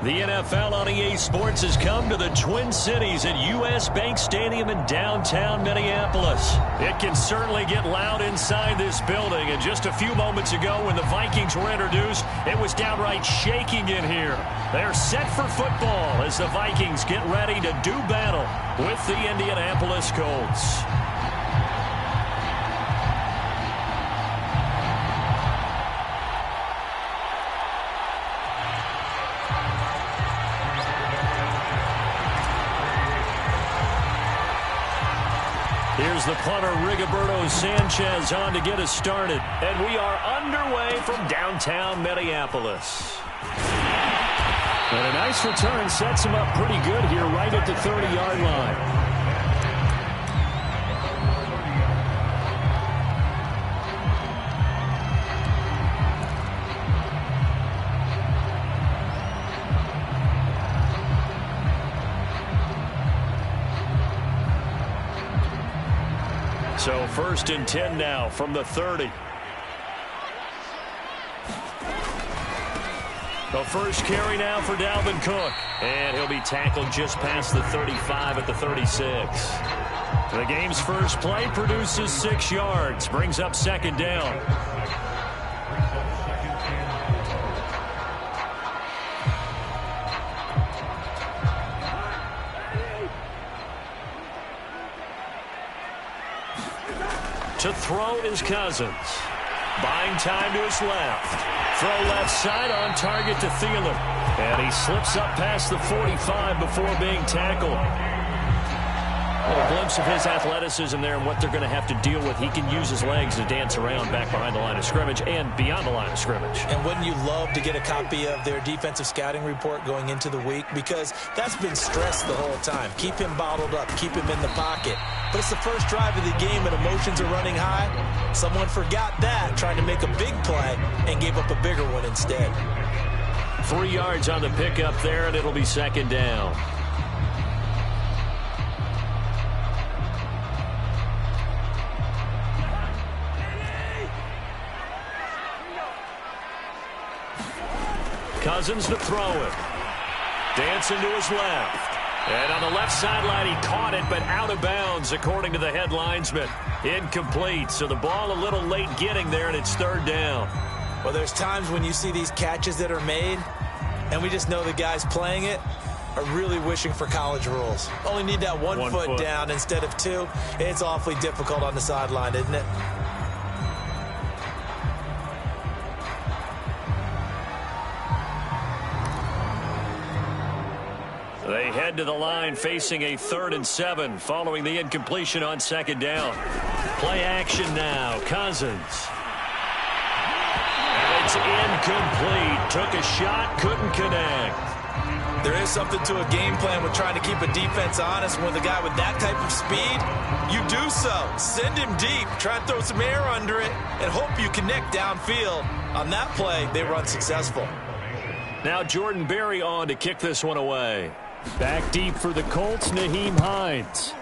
The NFL on EA Sports has come to the Twin Cities at US Bank Stadium in downtown Minneapolis. It can certainly get loud inside this building, and just a few moments ago when the Vikings were introduced, it was downright shaking in here. They're set for football as the Vikings get ready to do battle with the Indianapolis Colts. Here's the punter, Rigoberto Sanchez, on to get us started. And we are underway from downtown Minneapolis. And a nice return sets him up pretty good here right at the 30-yard line. So 1st and 10 now from the 30. The first carry now for Dalvin Cook. And he'll be tackled just past the 35 at the 36. The game's first play produces 6 yards. Brings up 2nd down. To throw is Cousins. Buying time to his left. Throw left side on target to Thielen. And he slips up past the 45 before being tackled. A glimpse of his athleticism there and what they're going to have to deal with. He can use his legs to dance around back behind the line of scrimmage and beyond the line of scrimmage. And wouldn't you love to get a copy of their defensive scouting report going into the week? Because that's been stressed the whole time. Keep him bottled up. Keep him in the pocket. But it's the first drive of the game and emotions are running high. Someone forgot that, trying to make a big play, and gave up a bigger one instead. 3 yards on the pickup there, and it'll be 2nd down. Cousins to throw it. Dancing to his left. And on the left sideline, he caught it, but out of bounds, according to the head linesman. Incomplete, so the ball a little late getting there, and it's 3rd down. Well, there's times when you see these catches that are made, and we just know the guys playing it are really wishing for college rules. Only need that one foot down instead of 2. It's awfully difficult on the sideline, isn't it? They head to the line facing a 3rd and 7 following the incompletion on 2nd down. Play action now. Cousins. And it's incomplete. Took a shot, couldn't connect. There is something to a game plan with trying to keep a defense honest. When the guy with that type of speed, you do so. Send him deep. Try and throw some air under it and hope you connect downfield. On that play, they were unsuccessful. Now Jordan Berry on to kick this one away. Back deep for the Colts, Nyheim Hines.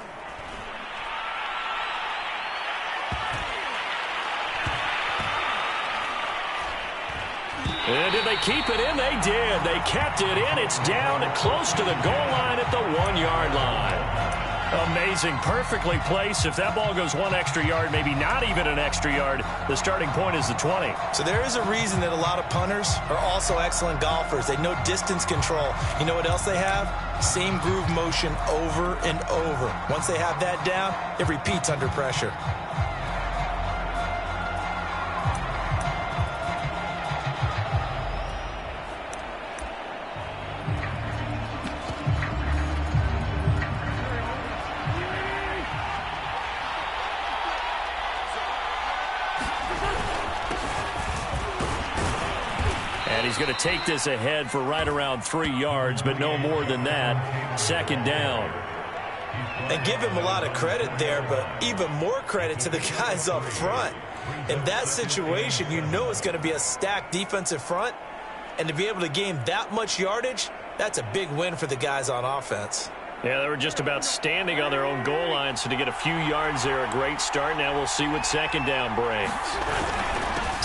And did they keep it in? They did. They kept it in. It's down close to the goal line at the 1-yard line. Amazing. Perfectly placed. If that ball goes 1 extra yard, maybe not even an extra yard, the starting point is the 20. So there is a reason that a lot of punters are also excellent golfers. They know distance control. You know what else they have? Same groove motion over and over. Once they have that down, it repeats under pressure. And he's going to take this ahead for right around 3 yards, but no more than that. 2nd down. And give him a lot of credit there, but even more credit to the guys up front. In that situation, you know it's going to be a stacked defensive front. And to be able to gain that much yardage, that's a big win for the guys on offense. Yeah, they were just about standing on their own goal line, so to get a few yards there, a great start. Now we'll see what 2nd down brings.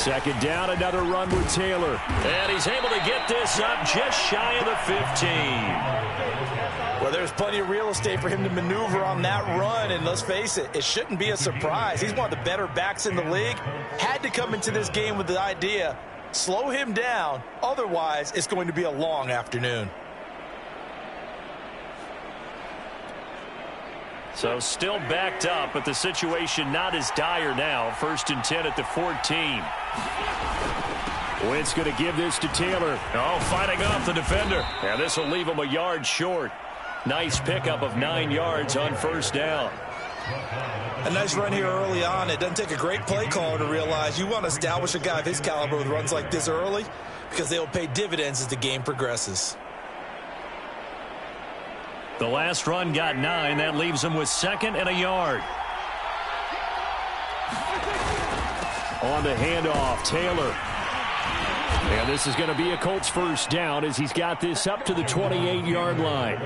Second down, another run with Taylor. And he's able to get this up just shy of the 15. Well, there's plenty of real estate for him to maneuver on that run, and let's face it, it shouldn't be a surprise. He's one of the better backs in the league. Had to come into this game with the idea, slow him down, otherwise it's going to be a long afternoon. So still backed up, but the situation not as dire now. 1st and 10 at the 14. Wentz going to give this to Taylor. Oh, fighting off the defender. And this will leave him a yard short. Nice pickup of 9 yards on 1st down. A nice run here early on. It doesn't take a great play caller to realize you want to establish a guy of his caliber with runs like this early because they will pay dividends as the game progresses. The last run got 9. That leaves him with 2nd and a yard. On the handoff, Taylor. And this is going to be a Colts 1st down as he's got this up to the 28-yard line.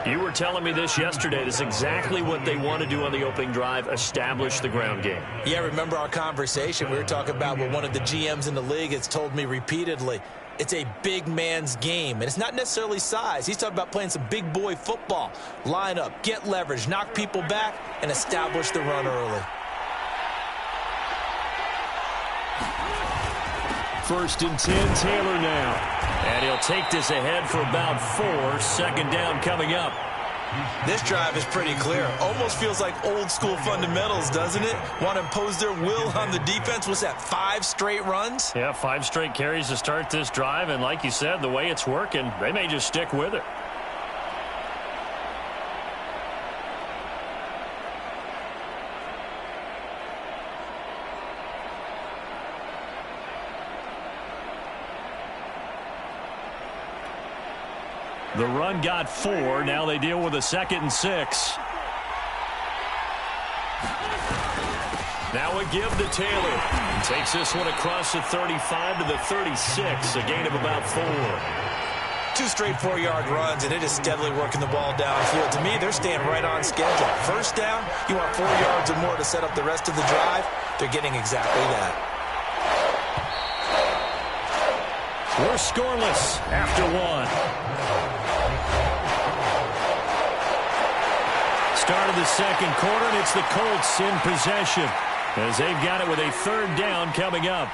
You were telling me this yesterday. This is exactly what they want to do on the opening drive, establish the ground game. Yeah, remember our conversation? We were talking about what one of the GMs in the league has told me repeatedly. It's a big man's game, and it's not necessarily size. He's talking about playing some big boy football. Line up, get leverage, knock people back, and establish the run early. 1st and 10, Taylor now. And he'll take this ahead for about 4. 2nd down coming up. This drive is pretty clear. Almost feels like old school fundamentals, doesn't it? Want to impose their will on the defense. What's that, 5 straight runs? Yeah, 5 straight carries to start this drive. And like you said, the way it's working, they may just stick with it. The run got 4. Now they deal with a 2nd and 6. Now a give to Taylor. He takes this one across the 35 to the 36. A gain of about 4. 2 straight 4-yard runs, and it is steadily working the ball downfield. To me, they're staying right on schedule. 1st down, you want 4 yards or more to set up the rest of the drive. They're getting exactly that. We're scoreless after 1. Start of the 2nd quarter, and it's the Colts in possession as they've got it with a 3rd down coming up.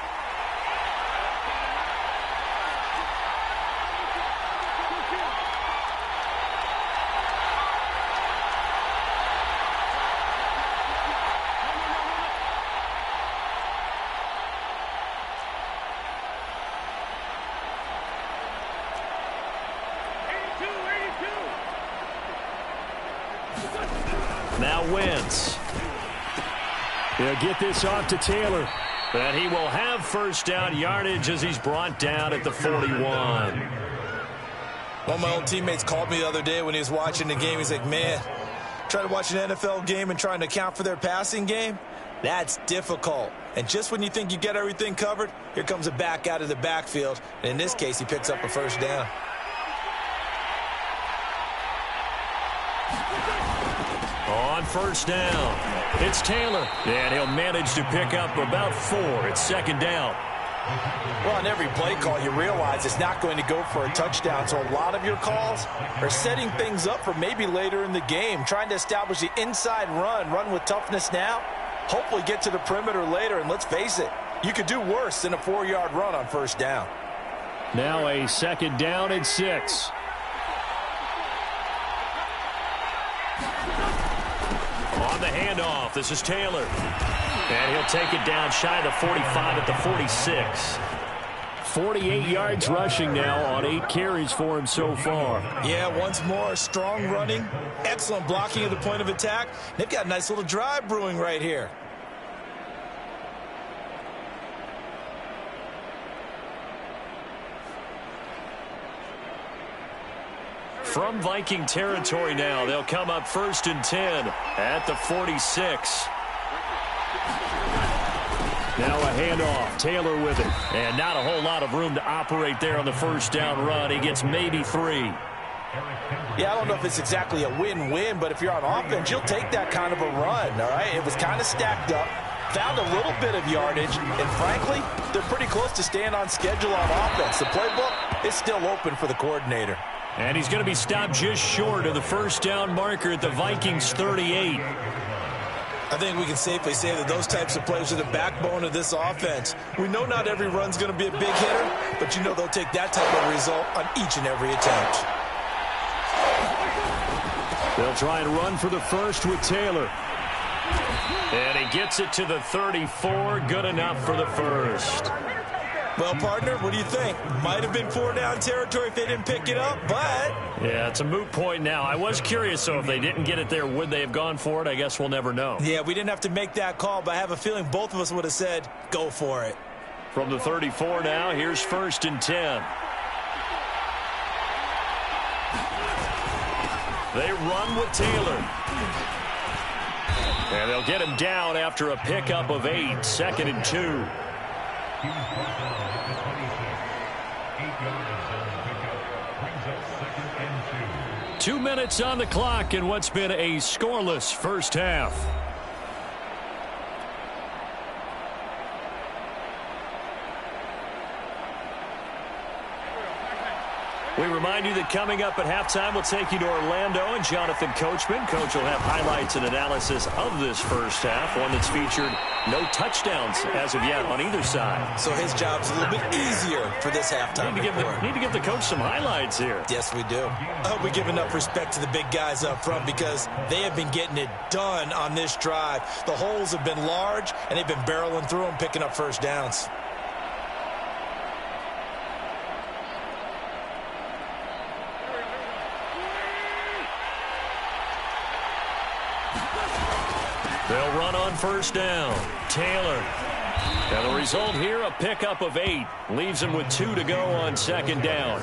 Now Wentz. He'll get this off to Taylor. And he will have 1st down yardage as he's brought down at the 41. One of my old teammates called me the other day when he was watching the game. He's like, man, trying to watch an NFL game and trying to account for their passing game, that's difficult. And just when you think you get everything covered, here comes a back out of the backfield. And in this case, he picks up a 1st down. On 1st down, it's Taylor. And he'll manage to pick up about 4. It's 2nd down. Well, on every play call, you realize it's not going to go for a touchdown. So a lot of your calls are setting things up for maybe later in the game, trying to establish the inside run with toughness now, hopefully get to the perimeter later. And let's face it, you could do worse than a 4-yard run on 1st down. Now a 2nd down and 6. On the handoff, this is Taylor. And he'll take it down shy of the 45 at the 46. 48 yards rushing now on 8 carries for him so far. Yeah, once more, strong running, excellent blocking at the point of attack. They've got a nice little drive brewing right here. From Viking territory now, they'll come up 1st and 10 at the 46. Now a handoff, Taylor with it. And not a whole lot of room to operate there on the 1st down run. He gets maybe 3. Yeah, I don't know if it's exactly a win-win, but if you're on offense, you'll take that kind of a run, all right? It was kind of stacked up. found a little bit of yardage, and frankly, they're pretty close to staying on schedule on offense. The playbook is still open for the coordinator. And he's going to be stopped just short of the first down marker at the Vikings 38. I think we can safely say that those types of plays are the backbone of this offense. We know not every run's going to be a big hitter, but you know they'll take that type of result on each and every attempt. They'll try and run for the first with Taylor. And he gets it to the 34. Good enough for the first. Well, partner, what do you think? Might have been 4-down territory if they didn't pick it up, but... Yeah, it's a moot point now. I was curious, so if they didn't get it there, would they have gone for it? I guess we'll never know. Yeah, we didn't have to make that call, but I have a feeling both of us would have said, go for it. From the 34 now, here's 1st and 10. They run with Taylor. And they'll get him down after a pickup of 8. 2nd and 2. 2 minutes on the clock in what's been a scoreless first half. We remind you that coming up at halftime, we'll take you to Orlando and Jonathan Coachman. Coach will have highlights and analysis of this first half, one that's featured no touchdowns as of yet on either side. So his job's a little bit easier for this halftime report. Need to give the coach some highlights here. Yes, we do. I hope we give enough respect to the big guys up front because they have been getting it done on this drive. The holes have been large, and they've been barreling through them, picking up first downs. They'll run on first down. Taylor. And the result here, a pickup of 8. Leaves him with 2 to go on 2nd down.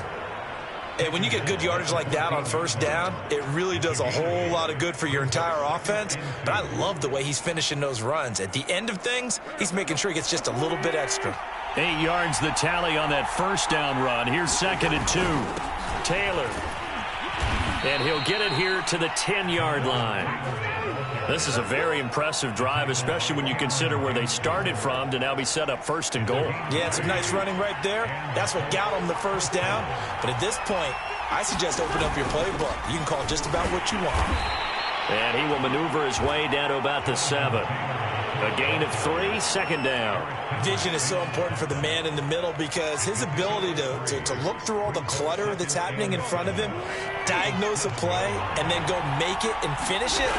And when you get good yardage like that on first down, it really does a whole lot of good for your entire offense. But I love the way he's finishing those runs. At the end of things, he's making sure he gets just a little bit extra. 8 yards the tally on that first down run. Here's 2nd and 2. Taylor. And he'll get it here to the 10-yard line. This is a very impressive drive, especially when you consider where they started from to now be set up 1st and goal. Yeah, and some nice running right there. That's what got them the first down. But at this point, I suggest open up your playbook. You can call just about what you want. And he will maneuver his way down to about the 7. A gain of 3, 2nd down. Vision is so important for the man in the middle because his ability to look through all the clutter that's happening in front of him, diagnose a play, and then go make it and finish it,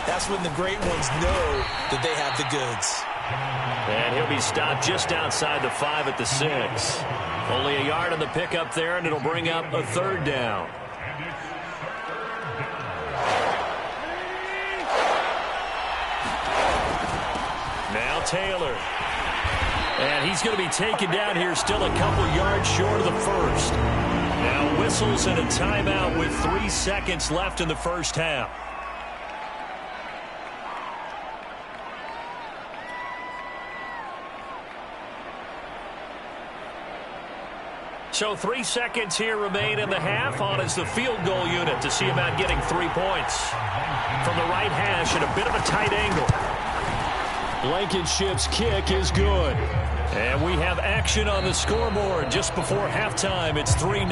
that's when the great ones know that they have the goods. And he'll be stopped just outside the 5 at the 6. Only a yard on the pickup there, and it'll bring up a 3rd down. Now Taylor. And he's going to be taken down here still a couple yards short of the 1st. Now whistles and a timeout with 3 seconds left in the first half. So 3 seconds here remain in the half. On is the field goal unit to see about getting 3 points. From the right hash at a bit of a tight angle. Blankenship's kick is good. And we have action on the scoreboard just before halftime. It's 3-0.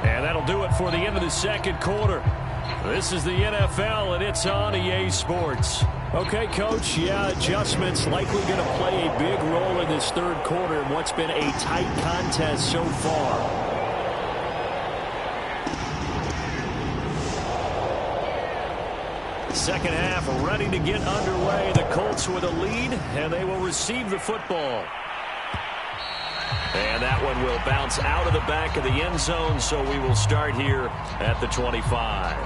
And that'll do it for the end of the second quarter. This is the NFL, and it's on EA Sports. Okay, Coach, yeah, adjustments likely going to play a big role in this third quarter in what's been a tight contest so far. Second half ready to get underway. The Colts with a lead, and they will receive the football. And that one will bounce out of the back of the end zone, so we will start here at the 25.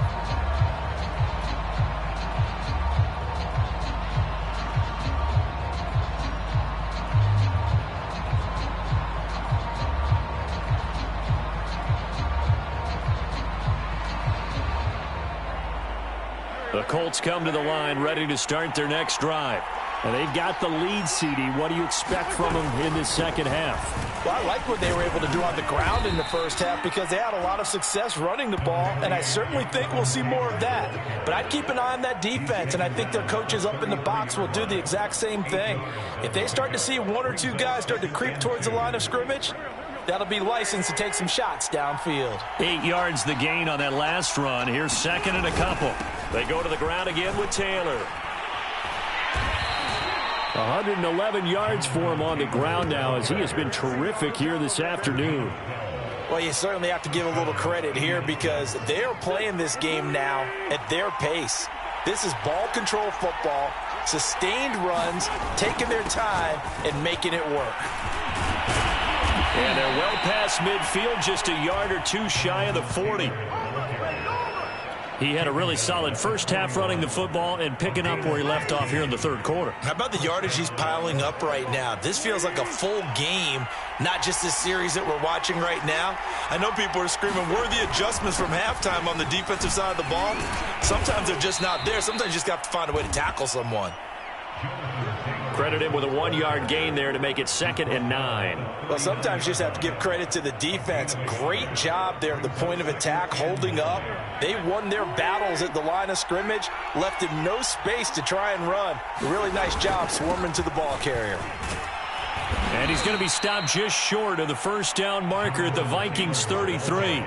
The Colts come to the line ready to start their next drive. And they've got the lead, CD. What do you expect from them in this second half? Well, I like what they were able to do on the ground in the first half because they had a lot of success running the ball, and I certainly think we'll see more of that. But I'd keep an eye on that defense, and I think their coaches up in the box will do the exact same thing. If they start to see one or two guys start to creep towards the line of scrimmage, that'll be licensed to take some shots downfield. 8 yards the gain on that last run. Here's second and a couple. They go to the ground again with Taylor. 111 yards for him on the ground now as he has been terrific here this afternoon. Well, you certainly have to give a little credit here because they are playing this game now at their pace. This is ball control football, sustained runs, taking their time, and making it work. And they're well past midfield, just a yard or two shy of the 40. He had a really solid first half running the football and picking up where he left off here in the third quarter. How about the yardage he's piling up right now? This feels like a full game, not just this series that we're watching right now. I know people are screaming, where are the adjustments from halftime on the defensive side of the ball? Sometimes they're just not there. Sometimes you just have to find a way to tackle someone. Credit him with a 1-yard gain there to make it 2nd and 9. Well, sometimes you just have to give credit to the defense. Great job there at the point of attack, holding up. They won their battles at the line of scrimmage, left him no space to try and run. A really nice job swarming to the ball carrier. And he's going to be stopped just short of the first down marker at the Vikings 33.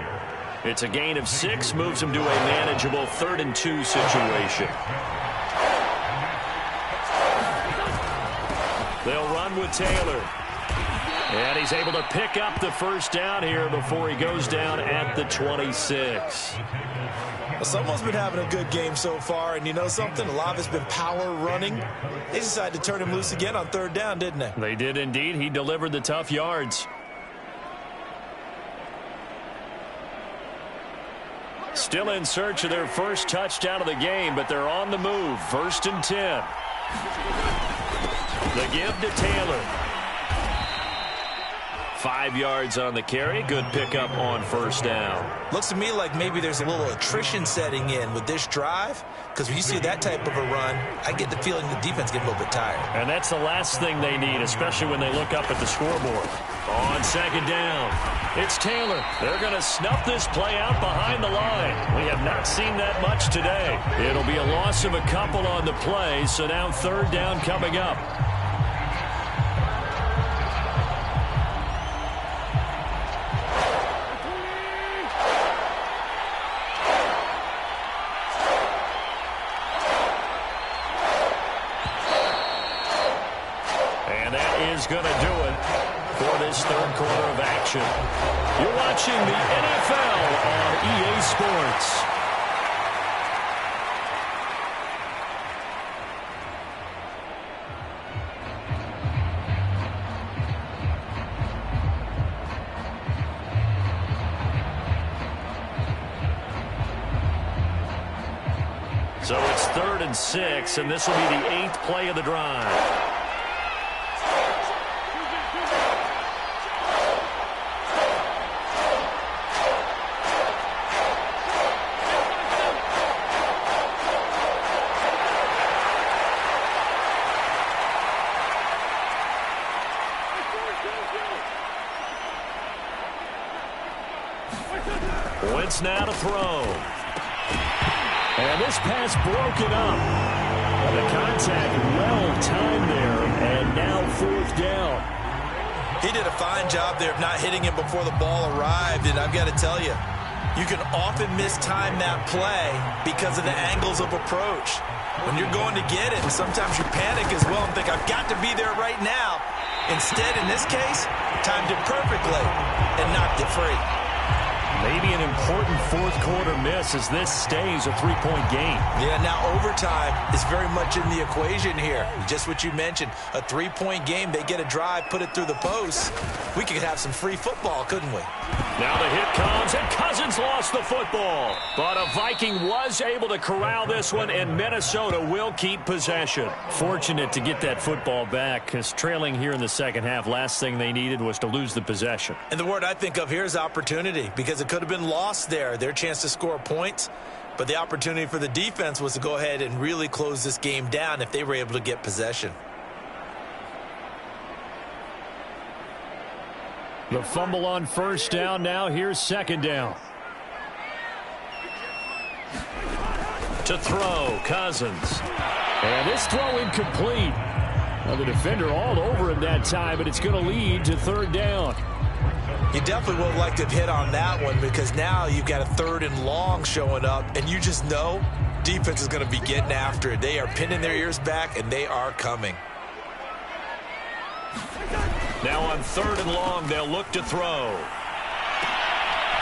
It's a gain of 6, moves him to a manageable 3rd and 2 situation. They'll run with Taylor. And he's able to pick up the first down here before he goes down at the 26. Well, someone's been having a good game so far, and you know something? A lot of it's been power running. They decided to turn him loose again on 3rd down, didn't they? They did indeed. He delivered the tough yards. Still in search of their first touchdown of the game, but they're on the move. 1st and 10. The give to Taylor. 5 yards on the carry. Good pickup on first down. Looks to me like maybe there's a little attrition setting in with this drive, because when you see that type of a run, I get the feeling the defense getting a little bit tired. And that's the last thing they need, especially when they look up at the scoreboard. On 2nd down, it's Taylor. They're going to snuff this play out behind the line. We have not seen that much today. It'll be a loss of a couple on the play, so now 3rd down coming up. Going to do it for this 3rd quarter of action. You're watching the NFL on EA Sports. So it's 3rd and 6, and this will be the 8th play of the drive. Wentz now to throw. And this pass broken up. The contact well timed there, and now 4th down. He did a fine job there of not hitting him before the ball arrived, and I've got to tell you, you can often mistime that play because of the angles of approach. When you're going to get it, sometimes you panic as well and think, I've got to be there right now. Instead, in this case, timed it perfectly and knocked it free. Maybe an important 4th quarter miss as this stays a 3-point game. Yeah, now overtime is very much in the equation here. Just what you mentioned, a 3-point game. They get a drive, put it through the posts. We could have some free football, couldn't we? Now the hit comes, and Cousins lost the football. But a Viking was able to corral this one, and Minnesota will keep possession. Fortunate to get that football back, because trailing here in the second half, last thing they needed was to lose the possession. And the word I think of here is opportunity, because it could have been lost there, their chance to score points. But the opportunity for the defense was to go ahead and really close this game down if they were able to get possession. The fumble on first down now. Here's second down. To throw, Cousins. And this throw incomplete. Now the defender all over him that time, but it's going to lead to third down. You definitely would like to hit on that one because now you've got a 3rd and long showing up, and you just know defense is going to be getting after it. They are pinning their ears back, and they are coming. Now on 3rd and long, they'll look to throw.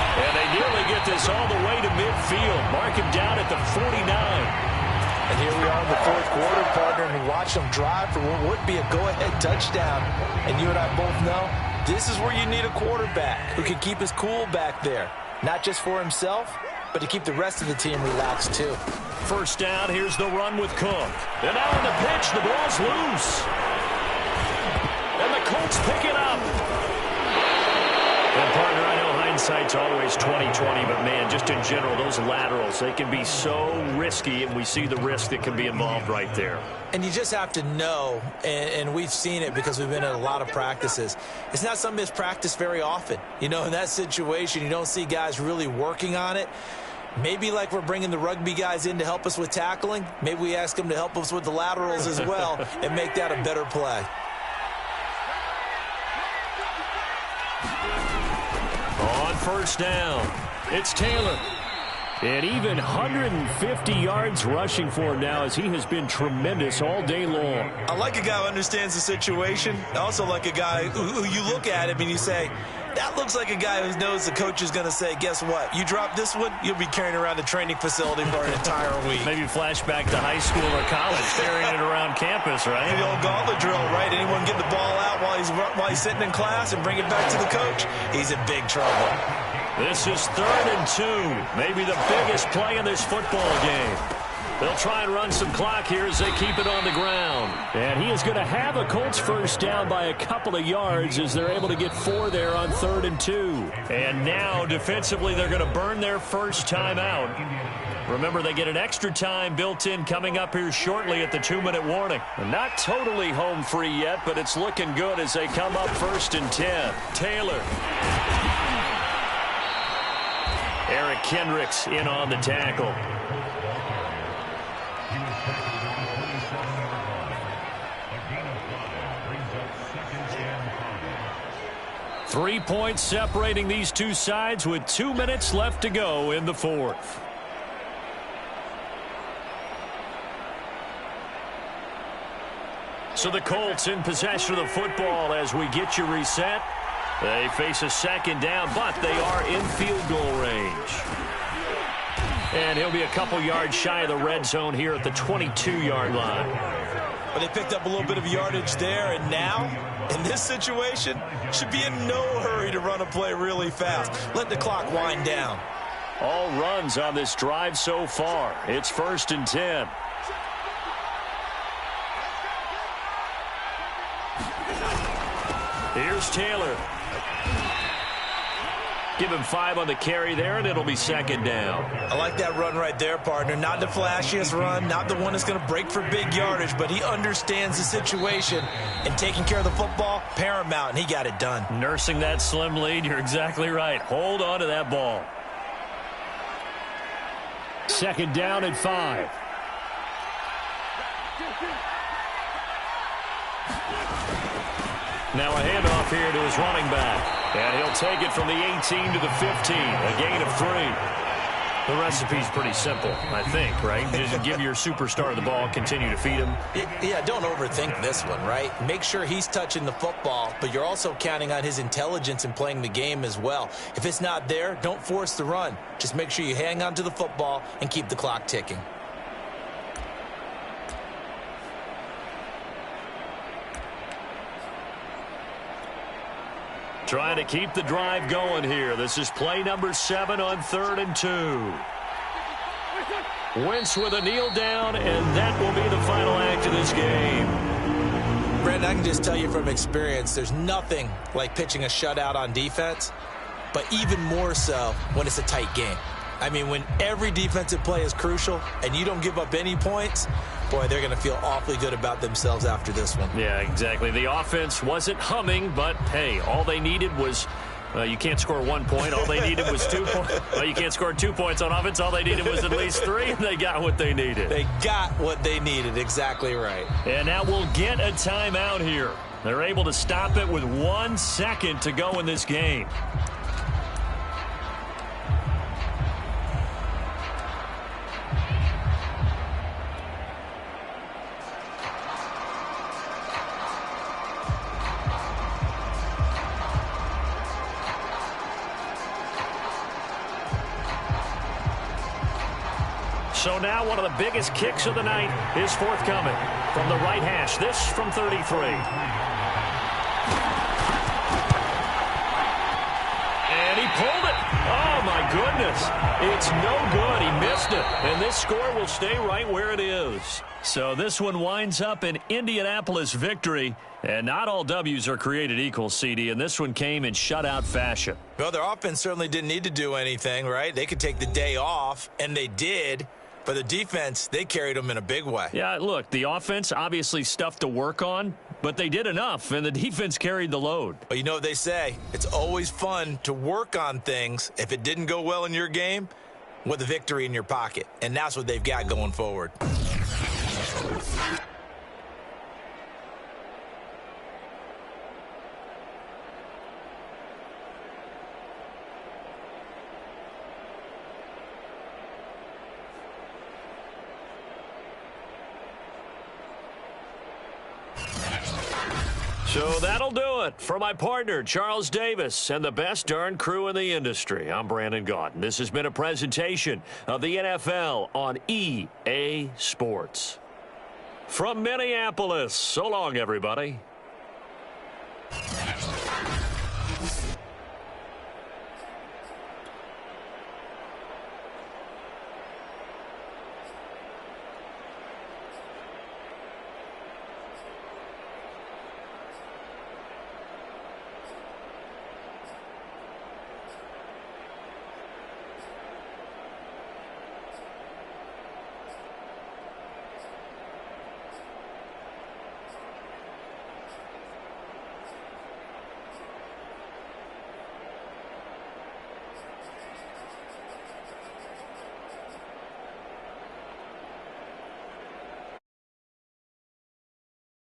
And they nearly get this all the way to midfield. Mark him down at the 49. And here we are in the 4th quarter, partner, and watch them drive for what would be a go-ahead touchdown. And you and I both know this is where you need a quarterback who can keep his cool back there. Not just for himself, but to keep the rest of the team relaxed too. First down, here's the run with Cook. And now on the pitch, the ball's loose. And the Colts pick it up. And partner, I know hindsight's always 20/20, but man, just in general, those laterals, they can be so risky, and we see the risk that can be involved right there. And you just have to know, and we've seen it because we've been at a lot of practices. It's not something that's practiced very often. You know, in that situation, you don't see guys really working on it. Maybe like we're bringing the rugby guys in to help us with tackling. Maybe we ask them to help us with the laterals as well and make that a better play. On first down, it's Taylor. And even 150 yards rushing for him now as he has been tremendous all day long. I like a guy who understands the situation. I also like a guy who you look at him and you say, that looks like a guy who knows the coach is going to say, guess what? You drop this one, you'll be carrying around the training facility for an entire week. Maybe flashback to high school or college, carrying it around campus, right? The old gauntlet drill, right? Anyone get the ball out while he's sitting in class and bring it back to the coach? He's in big trouble. This is 3rd and 2. Maybe the biggest play in this football game. They'll try and run some clock here as they keep it on the ground. And he is going to have a Colts first down by a couple of yards as they're able to get 4 there on 3rd and 2. And now, defensively, they're going to burn their first time out. Remember, they get an extra time built in coming up here shortly at the 2-minute warning. Not totally home free yet, but it's looking good as they come up 1st and 10. Taylor. Eric Kendricks in on the tackle. Three points separating these two sides with 2 minutes left to go in the 4th. So the Colts in possession of the football as we get you reset. They face a second down, but they are in field goal range. And he'll be a couple yards shy of the red zone here at the 22-yard line. But they picked up a little bit of yardage there, and now, in this situation, should be in no hurry to run a play really fast. Let the clock wind down. All runs on this drive so far. It's 1st and 10. Here's Taylor. Give him 5 on the carry there, and it'll be second down. I like that run right there, partner. Not the flashiest run, not the one that's going to break for big yardage, but he understands the situation, and taking care of the football, paramount, and he got it done. Nursing that slim lead, you're exactly right. Hold on to that ball. Second down and 5. Now a handoff here to his running back. And he'll take it from the 18 to the 15. A gain of 3. The recipe's pretty simple, I think, right? Just give your superstar the ball, continue to feed him. Yeah, don't overthink this one, right? Make sure he's touching the football, but you're also counting on his intelligence in playing the game as well. If it's not there, don't force the run. Just make sure you hang on to the football and keep the clock ticking. Trying to keep the drive going here. This is play number 7 on 3rd and 2. Wentz with a kneel down, and that will be the final act of this game. Brent, I can just tell you from experience, there's nothing like pitching a shutout on defense, but even more so when it's a tight game. I mean, when every defensive play is crucial and you don't give up any points, Boy, they're going to feel awfully good about themselves after this one. Yeah, exactly. The offense wasn't humming, but, hey, all they needed was you can't score 1 point. All they needed was 2 points. Well, you can't score 2 points on offense. All they needed was at least 3, and they got what they needed. They got what they needed. Exactly right. And now we'll get a timeout here. They're able to stop it with 1 second to go in this game. So now one of the biggest kicks of the night is forthcoming from the right hash. This from 33. And he pulled it. Oh, my goodness. It's no good. He missed it. And this score will stay right where it is. So this one winds up an Indianapolis victory. And not all W's are created equal, CD, and this one came in shutout fashion. Well, their offense certainly didn't need to do anything, right? They could take the day off, and they did. But the defense, they carried them in a big way. Yeah, look, the offense, obviously stuff to work on, but they did enough, and the defense carried the load. But you know what they say, it's always fun to work on things. If it didn't go well in your game, with a victory in your pocket. And that's what they've got going forward. So that'll do it for my partner, Charles Davis, and the best darn crew in the industry. I'm Brandon Gaudin. This has been a presentation of the NFL on EA Sports. From Minneapolis, so long, everybody.